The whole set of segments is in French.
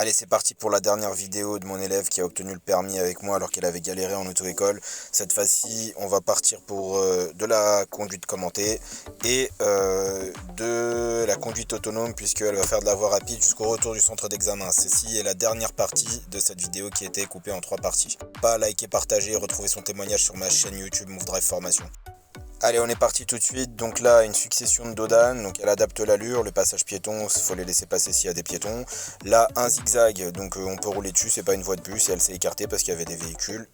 Allez, c'est parti pour la dernière vidéo de mon élève qui a obtenu le permis avec moi alors qu'elle avait galéré en auto-école. Cette fois-ci, on va partir pour de la conduite commentée et de la conduite autonome puisqu'elle va faire de la voie rapide jusqu'au retour du centre d'examen. Ceci est la dernière partie de cette vidéo qui a été coupée en 3 parties. Pas liker, partager et retrouver son témoignage sur ma chaîne YouTube Move Drive Formation. Allez, on est parti tout de suite. Donc là, une succession de dodanes. Donc elle adapte l'allure, le passage piéton, il faut les laisser passer s'il y a des piétons. Là, un zigzag, donc on peut rouler dessus, c'est pas une voie de bus et elle s'est écartée parce qu'il y avait des véhicules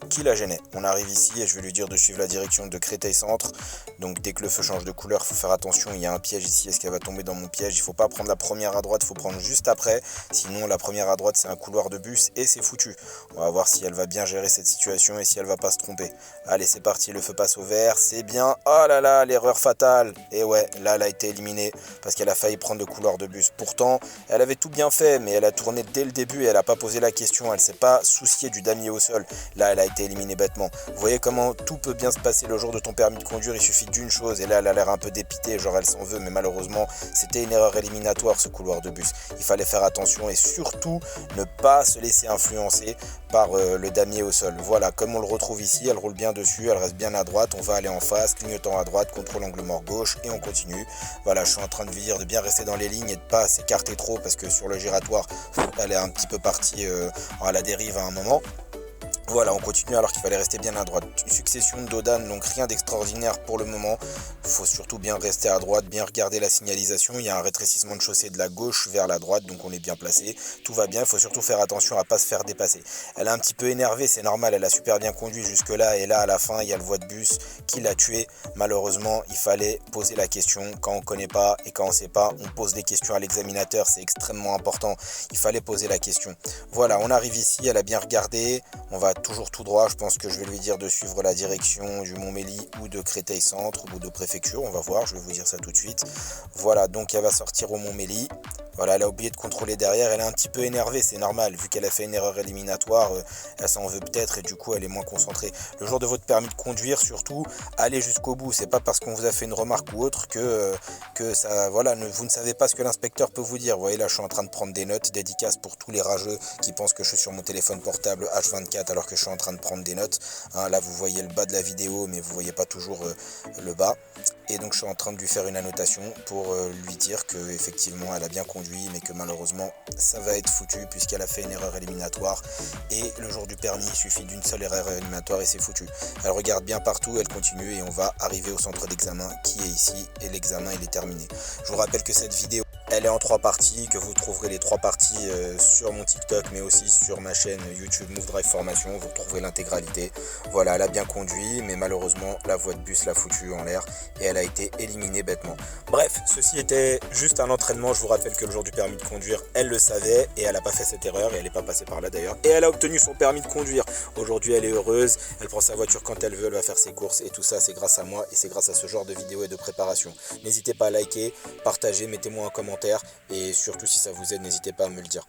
qui la gênaient. On arrive ici et je vais lui dire de suivre la direction de Créteil Centre. Donc dès que le feu change de couleur, il faut faire attention, il y a un piège ici, est-ce qu'elle va tomber dans mon piège? Il faut pas prendre la première à droite, il faut prendre juste après. Sinon la première à droite c'est un couloir de bus et c'est foutu. On va voir si elle va bien gérer cette situation et si elle va pas se tromper. Allez, c'est parti, le feu passe au vert, c'est bien. Oh là là, l'erreur fatale. Et ouais, là elle a été éliminée parce qu'elle a failli prendre le couloir de bus. Pourtant, elle avait tout bien fait, mais elle a tourné dès le début et elle a pas posé la question, elle s'est pas souciée du damier au sol. Là, elle a été éliminée bêtement. Vous voyez comment tout peut bien se passer le jour de ton permis de conduire, il suffit d'une chose, et là elle a l'air un peu dépitée, genre elle s'en veut, mais malheureusement c'était une erreur éliminatoire ce couloir de bus. Il fallait faire attention et surtout ne pas se laisser influencer par le damier au sol. Voilà, comme on le retrouve ici, elle roule bien dessus, elle reste bien à droite, on va aller en face, clignotant à droite, contrôle angle mort gauche et on continue. Voilà, je suis en train de dire de bien rester dans les lignes et de pas s'écarter trop parce que sur le giratoire, elle est un petit peu partie à la dérive à un moment. Voilà, on continue alors qu'il fallait rester bien à droite. Une succession de dodanes, donc rien d'extraordinaire pour le moment. Il faut surtout bien rester à droite, bien regarder la signalisation. Il y a un rétrécissement de chaussée de la gauche vers la droite, donc on est bien placé. Tout va bien, il faut surtout faire attention à ne pas se faire dépasser. Elle est un petit peu énervée, c'est normal, elle a super bien conduit jusque-là. Et là, à la fin, il y a le voie de bus qui l'a tué. Malheureusement, il fallait poser la question. Quand on ne connaît pas et quand on ne sait pas, on pose des questions à l'examinateur. C'est extrêmement important. Il fallait poser la question. Voilà, on arrive ici, elle a bien regardé. On va toujours tout droit, je pense que je vais lui dire de suivre la direction du Montmély ou de Créteil Centre ou de préfecture, on va voir, je vais vous dire ça tout de suite. Voilà, donc elle va sortir au Montmély. Voilà, elle a oublié de contrôler derrière, elle est un petit peu énervée, c'est normal, vu qu'elle a fait une erreur éliminatoire, elle s'en veut peut-être et du coup elle est moins concentrée. Le jour de votre permis de conduire, surtout, allez jusqu'au bout, c'est pas parce qu'on vous a fait une remarque ou autre que ça, voilà, vous ne savez pas ce que l'inspecteur peut vous dire. Vous voyez là, je suis en train de prendre des notes, dédicaces pour tous les rageux qui pensent que je suis sur mon téléphone portable H24 alors que je suis en train de prendre des notes. Hein, là, vous voyez le bas de la vidéo, mais vous voyez pas toujours le bas. Et donc je suis en train de lui faire une annotation pour lui dire que effectivement elle a bien conduit mais que malheureusement ça va être foutu puisqu'elle a fait une erreur éliminatoire et le jour du permis il suffit d'une seule erreur éliminatoire et c'est foutu. Elle regarde bien partout, elle continue et on va arriver au centre d'examen qui est ici et l'examen il est terminé. Je vous rappelle que cette vidéo elle est en 3 parties, que vous trouverez les 3 parties sur mon TikTok mais aussi sur ma chaîne YouTube Move Drive Formation, vous retrouverez l'intégralité. Voilà, elle a bien conduit mais malheureusement la voie de bus l'a foutue en l'air et elle a été éliminée bêtement. Bref, ceci était juste un entraînement, je vous rappelle que le jour du permis de conduire, elle le savait et elle n'a pas fait cette erreur et elle n'est pas passée par là d'ailleurs. Et elle a obtenu son permis de conduire. Aujourd'hui elle est heureuse, elle prend sa voiture quand elle veut, elle va faire ses courses et tout ça c'est grâce à moi et c'est grâce à ce genre de vidéos et de préparation. N'hésitez pas à liker, partager, mettez-moi un commentaire et surtout si ça vous aide, n'hésitez pas à me le dire.